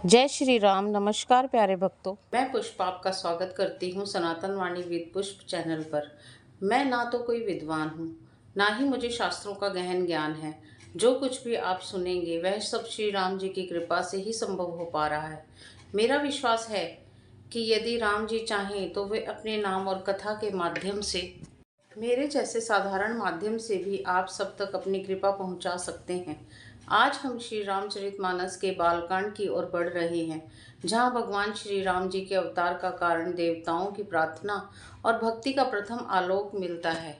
जय श्री राम। नमस्कार प्यारे भक्तों, मैं पुष्पा आपका स्वागत करती हूँ सनातन वाणी विद पुष्प चैनल पर। मैं ना तो कोई विद्वान हूँ, ना ही मुझे शास्त्रों का गहन ज्ञान है। जो कुछ भी आप सुनेंगे वह सब श्री राम जी की कृपा से ही संभव हो पा रहा है। मेरा विश्वास है कि यदि राम जी चाहें तो वे अपने नाम और कथा के माध्यम से मेरे जैसे साधारण माध्यम से भी आप सब तक अपनी कृपा पहुंचा सकते हैं। आज हम श्री रामचरितमानस के बालकांड की ओर बढ़ रहे हैं, जहां भगवान श्री राम जी के अवतार का कारण देवताओं की प्रार्थना और भक्ति का प्रथम आलोक मिलता है।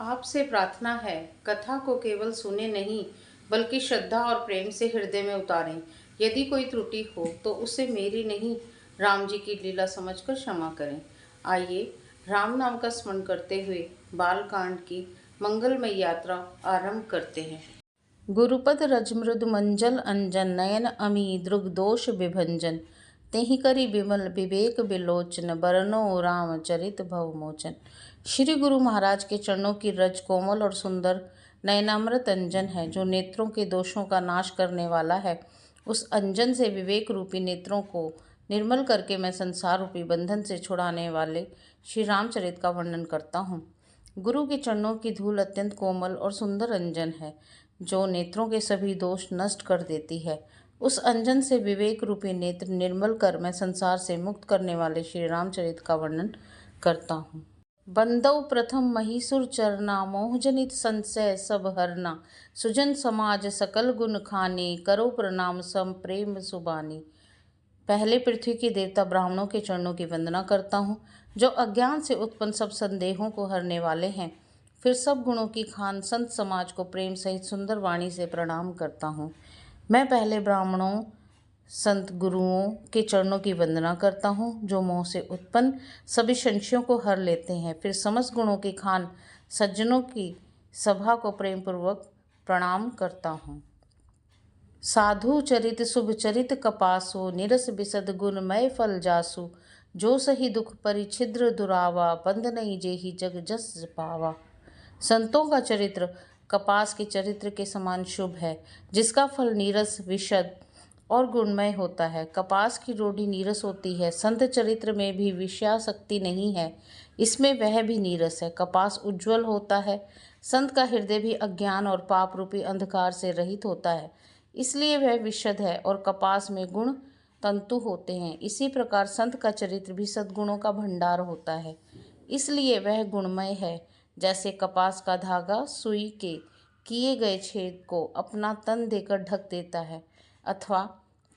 आपसे प्रार्थना है, कथा को केवल सुने नहीं बल्कि श्रद्धा और प्रेम से हृदय में उतारें। यदि कोई त्रुटि हो तो उसे मेरी नहीं, राम जी की लीला समझकर क्षमा करें। आइए राम नाम का स्मरण करते हुए बालकांड की मंगलमय यात्रा आरंभ करते हैं। गुरुपद रजमृदु मंजल अंजन नयन अमी दृग दोष विभंजन तेहि करी विमल विवेक विलोचन बरनो राम चरित भव मोचन। श्री गुरु महाराज के चरणों की रज कोमल और सुंदर नयनामृत अंजन है, जो नेत्रों के दोषों का नाश करने वाला है। उस अंजन से विवेक रूपी नेत्रों को निर्मल करके मैं संसार रूपी बंधन से छुड़ाने वाले श्री रामचरित का वर्णन करता हूँ। गुरु के चरणों की धूल अत्यंत कोमल और सुंदर अंजन है, जो नेत्रों के सभी दोष नष्ट कर देती है। उस अंजन से विवेक रूपी नेत्र निर्मल कर मैं संसार से मुक्त करने वाले श्री रामचरित का वर्णन करता हूँ। बंदौ प्रथम महीसुर चरना मोहजनित संशय सब हरना सुजन समाज सकल गुण खानी करो प्रणाम सम प्रेम सुबानी। पहले पृथ्वी के देवता ब्राह्मणों के चरणों की वंदना करता हूँ, जो अज्ञान से उत्पन्न सब संदेहों को हरने वाले हैं। फिर सब गुणों की खान संत समाज को प्रेम सहित सुंदर वाणी से प्रणाम करता हूँ। मैं पहले ब्राह्मणों संत गुरुओं के चरणों की वंदना करता हूँ, जो मोह से उत्पन्न सभी संशयों को हर लेते हैं। फिर समस्त गुणों की खान सज्जनों की सभा को प्रेम पूर्वक प्रणाम करता हूँ। साधु चरित शुभ चरित कपासो निरस बिसद गुण मय फल जासु जो सही दुख परिछिद्र दुरावा बंद नहीं जेहि जग जस पावा। संतों का चरित्र कपास के चरित्र के समान शुभ है, जिसका फल नीरस विशद और गुणमय होता है। कपास की रोटी नीरस होती है। संत चरित्र में भी विषयासक्ति नहीं है, इसमें वह भी नीरस है। कपास उज्जवल होता है। संत का हृदय भी अज्ञान और पाप रूपी अंधकार से रहित होता है, इसलिए वह विशद है। और कपास में गुण तंतु होते हैं। इसी प्रकार संत का चरित्र भी सद्गुणों का भंडार होता है, इसलिए वह गुणमय है। जैसे कपास का धागा सुई के किए गए छेद को अपना तन देकर ढक देता है, अथवा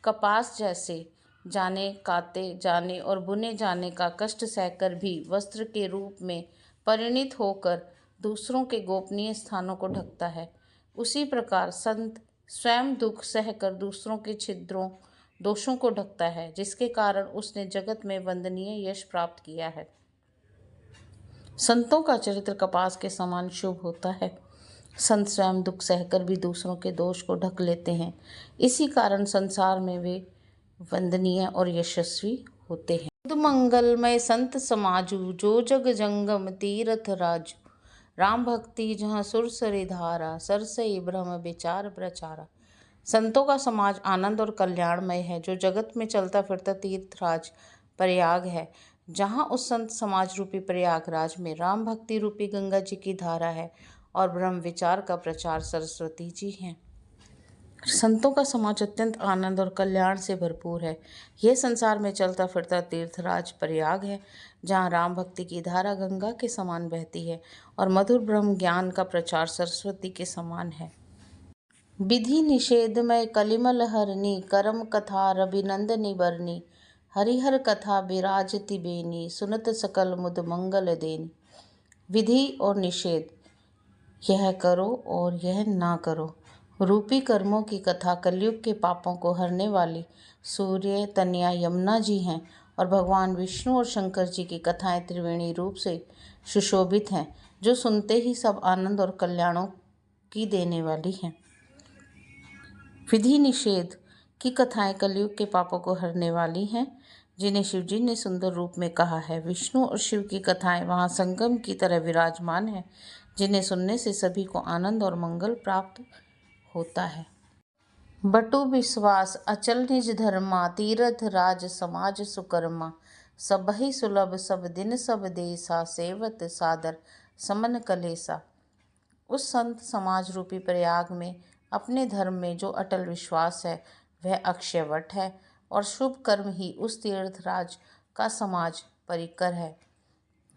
कपास जैसे जाने काते जाने और बुने जाने का कष्ट सहकर भी वस्त्र के रूप में परिणित होकर दूसरों के गोपनीय स्थानों को ढकता है, उसी प्रकार संत स्वयं दुख सहकर दूसरों के छिद्रों दोषों को ढकता है, जिसके कारण उसने जगत में वंदनीय यश प्राप्त किया है। संतों का चरित्र कपास के समान शुभ होता है। संत स्वयं दुख सहकर भी दूसरों के दोष को ढक लेते हैं, इसी कारण संसार में वे वंदनीय और यशस्वी होते हैं। शुद्ध मंगलमय संत समाजू जो जग जंगम तीर्थ राजू राम भक्ति जहाँ सुर सरे धारा सरसई ब्रह्म विचार प्रचारा। संतों का समाज आनंद और कल्याणमय है, जो जगत में चलता फिरता तीर्थराज प्रयाग है, जहाँ उस संत समाज रूपी प्रयागराज में राम भक्ति रूपी गंगा जी की धारा है और ब्रह्म विचार का प्रचार सरस्वती जी हैं। संतों का समाज अत्यंत आनंद और कल्याण से भरपूर है। यह संसार में चलता फिरता तीर्थराज प्रयाग है, जहाँ राम भक्ति की धारा गंगा के समान बहती है और मधुर ब्रह्म ज्ञान का प्रचार सरस्वती के समान है। विधि निषेधमय कलिमल हरनी करम कथा रविनंदनी बरनी हरिहर कथा विराजति बेनी सुनत सकल मुद मंगल देनी। विधि और निषेध, यह करो और यह ना करो रूपी कर्मों की कथा कलयुग के पापों को हरने वाली सूर्य तनया यमुना जी हैं, और भगवान विष्णु और शंकर जी की कथाएं त्रिवेणी रूप से सुशोभित हैं, जो सुनते ही सब आनंद और कल्याणों की देने वाली हैं। विधि निषेध की कथाएं कलयुग के पापों को हरने वाली हैं, जिन्हें शिव जी ने सुंदर रूप में कहा है। विष्णु और शिव की कथाएं वहाँ संगम की तरह विराजमान हैं, जिन्हें सुनने से सभी को आनंद और मंगल प्राप्त होता है। बटु विश्वास अचल निज धर्मा, तीरथ राज समाज सुकर्मा। सबहि सुलभ सब दिन सब देसा, सेवत सादर समन कलेसा। उस संत समाज रूपी प्रयाग में अपने धर्म में जो अटल विश्वास है वह अक्षयवट है, और शुभ कर्म ही उस तीर्थराज का समाज परिकर है।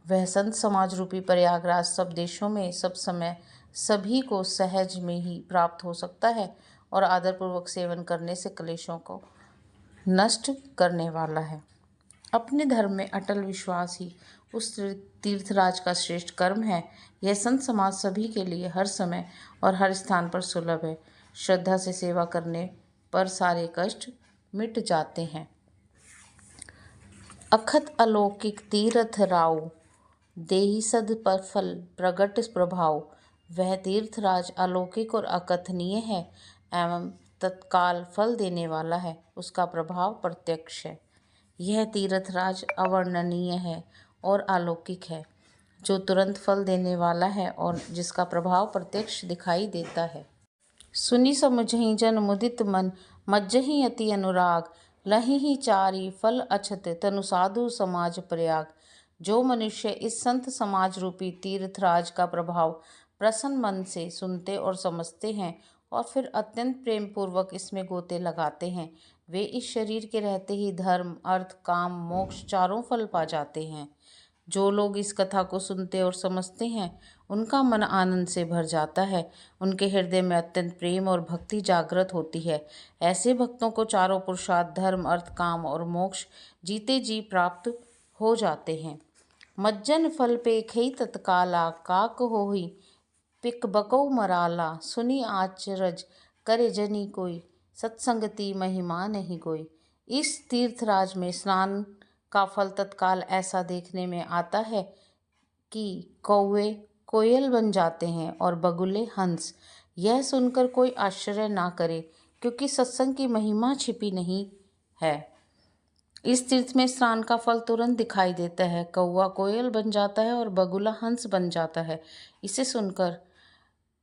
वह संत समाज रूपी प्रयागराज सब देशों में सब समय सभी को सहज में ही प्राप्त हो सकता है, और आदरपूर्वक सेवन करने से क्लेशों को नष्ट करने वाला है। अपने धर्म में अटल विश्वास ही उस तीर्थराज का श्रेष्ठ कर्म है। यह संत समाज सभी के लिए हर समय और हर स्थान पर सुलभ है। श्रद्धा से सेवा करने पर सारे कष्ट मिट जाते हैं। अखत अलौकिक तीर्थ राव, देहि सद फल प्रगट प्रभाव। वह तीर्थराज अलौकिक और अकथनीय है एवं तत्काल फल देने वाला है। उसका प्रभाव प्रत्यक्ष है। यह तीर्थराज अवर्णनीय है और अलौकिक है, जो तुरंत फल देने वाला है और जिसका प्रभाव प्रत्यक्ष दिखाई देता है। सुनि समझहि जन मुदित मन, मज्जहि अति अनुराग। लहिहि चारि फल अछत, तनु साधु समाज प्रयाग। जो मनुष्य इस संत समाज रूपी तीर्थराज का प्रभाव प्रसन्न मन से सुनते और समझते हैं और फिर अत्यंत प्रेम पूर्वक इसमें गोते लगाते हैं, वे इस शरीर के रहते ही धर्म, अर्थ, काम, मोक्ष चारों फल पा जाते हैं। जो लोग इस कथा को सुनते और समझते हैं उनका मन आनंद से भर जाता है, उनके हृदय में अत्यंत प्रेम और भक्ति जागृत होती है। ऐसे भक्तों को चारों पुरुषार्थ धर्म, अर्थ, काम और मोक्ष जीते जी प्राप्त हो जाते हैं। मज्जन फल पेखई तत्काला, काक होई पिक बको मराला। सुनी आचरज करे जनी कोई, सत्संगति महिमा नहीं कोई। इस तीर्थराज में स्नान का फल तत्काल ऐसा देखने में आता है कि कौवे कोयल बन जाते हैं और बगुले हंस। यह सुनकर कोई आश्चर्य ना करे, क्योंकि सत्संग की महिमा छिपी नहीं है। इस तीर्थ में स्नान का फल तुरंत दिखाई देता है। कौवा कोयल बन जाता है और बगुला हंस बन जाता है। इसे सुनकर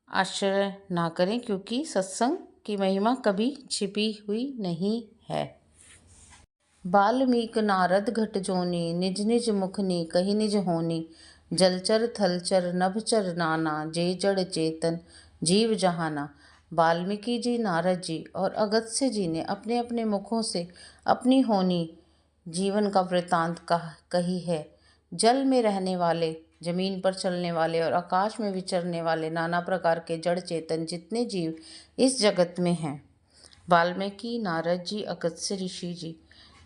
आश्चर्य ना करें, क्योंकि सत्संग की महिमा कभी छिपी हुई नहीं है। बाल्मीक नारद घट जोनी, निज निज मुखनी कही निज होनी। जलचर थलचर नभचर नाना, जे जड़ चेतन जीव जहाना। वाल्मीकि जी, नारद जी और अगस्त्य जी ने अपने अपने मुखों से अपनी होनी जीवन का वृतांत कही है। जल में रहने वाले, जमीन पर चलने वाले और आकाश में विचरने वाले नाना प्रकार के जड़ चेतन जितने जीव इस जगत में हैं, वाल्मीकि, नारद जी, अगस्त्य ऋषि जी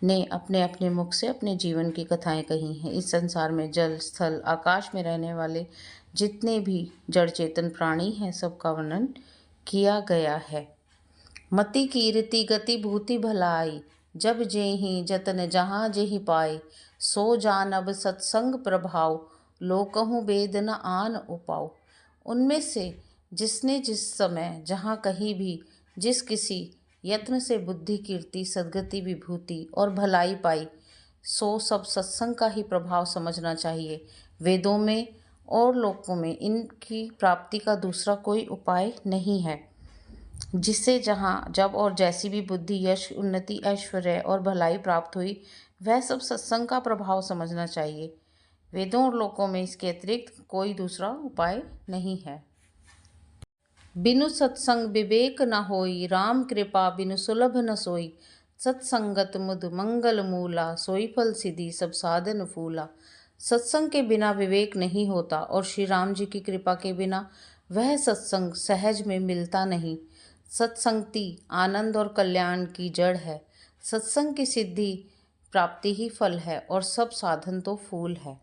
ने अपने अपने मुख से अपने जीवन की कथाएं कही हैं। इस संसार में जल, स्थल, आकाश में रहने वाले जितने भी जड़ चेतन प्राणी हैं, सबका वर्णन किया गया है। मति कीर्ति गति भूति भलाई, जब जेहि जतन जहाँ जेहि पाए। सो जानब सत्संग प्रभाव, लोकहु वेद न आन उपाव। उनमें से जिसने जिस समय जहाँ कहीं भी जिस किसी यत्न से बुद्धि, कीर्ति, सद्गति, विभूति और भलाई पाई, सो सब सत्संग का ही प्रभाव समझना चाहिए। वेदों में और लोकों में इनकी प्राप्ति का दूसरा कोई उपाय नहीं है। जिससे जहाँ जब और जैसी भी बुद्धि, यश, उन्नति, ऐश्वर्य और भलाई प्राप्त हुई, वह सब सत्संग का प्रभाव समझना चाहिए। वेदों और लोकों में इसके अतिरिक्त कोई दूसरा उपाय नहीं है। बिनु सत्संग विवेक न होई, राम कृपा बिनु सुलभ न सोई। सत्संगत मुद मंगल मूला, सोई फल सिद्धि सब साधन फूला। सत्संग के बिना विवेक नहीं होता और श्री राम जी की कृपा के बिना वह सत्संग सहज में मिलता नहीं। सत्संगति आनंद और कल्याण की जड़ है। सत्संग की सिद्धि प्राप्ति ही फल है और सब साधन तो फूल है।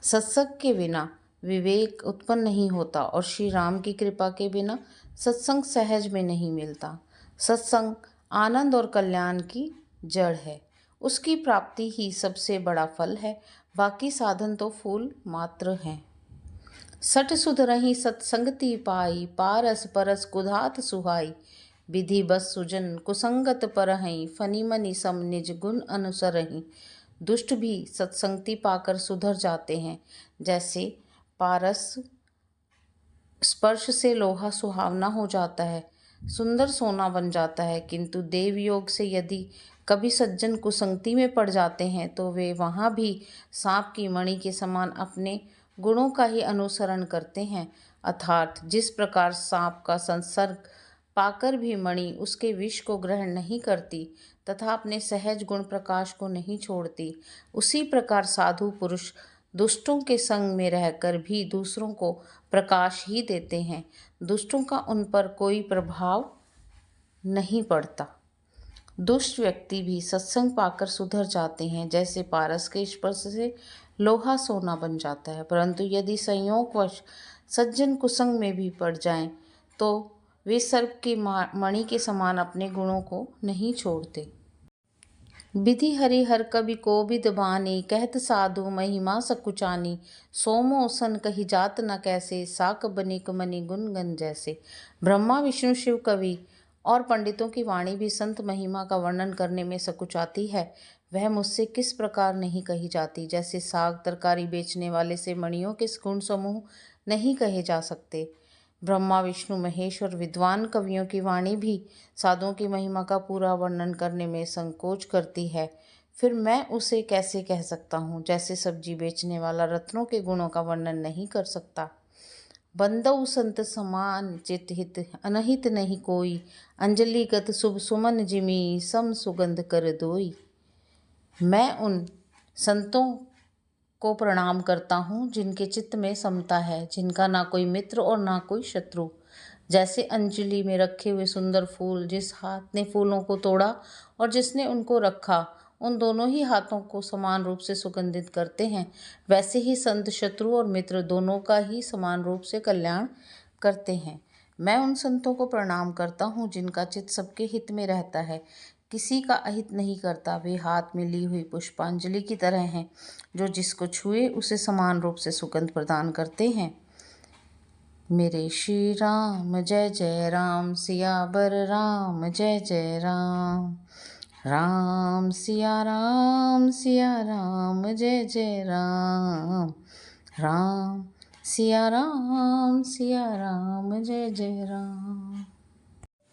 सत्संग के बिना विवेक उत्पन्न नहीं होता और श्री राम की कृपा के बिना सत्संग सहज में नहीं मिलता। सत्संग आनंद और कल्याण की जड़ है, उसकी प्राप्ति ही सबसे बड़ा फल है, बाकी साधन तो फूल मात्र हैं। सठ सुध रही सत्संगति पाई, पारस परस कुधात सुहाई। विधि बस सुजन कुसंगत परहई, फनी मनी सम निज गुण अनुसरहि। दुष्ट भी सत्संगति पाकर सुधर जाते हैं। जैसे पारस स्पर्श से लोहा सुहावना हो जाता है, सुंदर सोना बन जाता है, किंतु देव योग से यदि कभी सज्जन कुसंगति में पड़ जाते हैं तो वे वहाँ भी सांप की मणि के समान अपने गुणों का ही अनुसरण करते हैं। अर्थात जिस प्रकार सांप का संसर्ग पाकर भी मणि उसके विष को ग्रहण नहीं करती तथा अपने सहज गुण प्रकाश को नहीं छोड़ती, उसी प्रकार साधु पुरुष दुष्टों के संग में रहकर भी दूसरों को प्रकाश ही देते हैं। दुष्टों का उन पर कोई प्रभाव नहीं पड़ता। दुष्ट व्यक्ति भी सत्संग पाकर सुधर जाते हैं, जैसे पारस के स्पर्श से लोहा सोना बन जाता है। परंतु यदि संयोगवश सज्जन कुसंग में भी पड़ जाएं, तो वे सर्प की मणि के समान अपने गुणों को नहीं छोड़ते। विधि हरिहर कवि कोबिद बानी, कहत साधु महिमा सकुचानी। सोमो सन कही जात न कैसे, साक बनिक मनि गुणगन जैसे। ब्रह्मा विष्णु शिव कवि और पंडितों की वाणी भी संत महिमा का वर्णन करने में सकुचाती है। वह मुझसे किस प्रकार नहीं कही जाती, जैसे साग तरकारी बेचने वाले से मणियों के गुण समूह नहीं कहे जा सकते। ब्रह्मा विष्णु महेश और विद्वान कवियों की वाणी भी साधुओं की महिमा का पूरा वर्णन करने में संकोच करती है। फिर मैं उसे कैसे कह सकता हूँ, जैसे सब्जी बेचने वाला रत्नों के गुणों का वर्णन नहीं कर सकता। बंदऊ संत समान चित हित, अनहित नहीं कोई। अंजलिगत शुभ सुमन जिमी, सम सुगंध कर दोई। मैं उन संतों को प्रणाम करता हूँ जिनके चित्त में समता है, जिनका ना कोई मित्र और ना कोई शत्रु। जैसे अंजलि में रखे हुए सुंदर फूल, जिस हाथ ने फूलों को तोड़ा और जिसने उनको रखा, उन दोनों ही हाथों को समान रूप से सुगंधित करते हैं, वैसे ही संत शत्रु और मित्र दोनों का ही समान रूप से कल्याण करते हैं। मैं उन संतों को प्रणाम करता हूँ जिनका चित्त सबके हित में रहता है, किसी का अहित नहीं करता। वे हाथ में ली हुई पुष्पांजलि की तरह हैं, जो जिसको छुए उसे समान रूप से सुगंध प्रदान करते हैं। मेरे श्री राम जय जय राम, सियावर राम जय जय राम। राम सिया राम जय जय राम। राम सिया राम जय जय राम।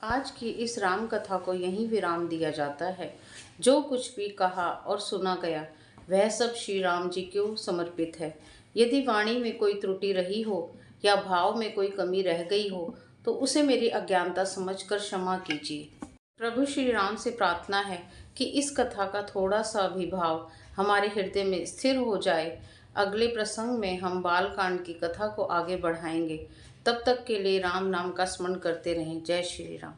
आज की इस राम कथा को यहीं विराम दिया जाता है। जो कुछ भी कहा और सुना गया वह सब श्री राम जी को समर्पित है। यदि वाणी में कोई त्रुटि रही हो या भाव में कोई कमी रह गई हो तो उसे मेरी अज्ञानता समझकर क्षमा कीजिए। प्रभु श्री राम से प्रार्थना है कि इस कथा का थोड़ा सा भी भाव हमारे हृदय में स्थिर हो जाए। अगले प्रसंग में हम बालकांड की कथा को आगे बढ़ाएंगे। तब तक के लिए राम नाम का स्मरण करते रहें। जय श्री राम।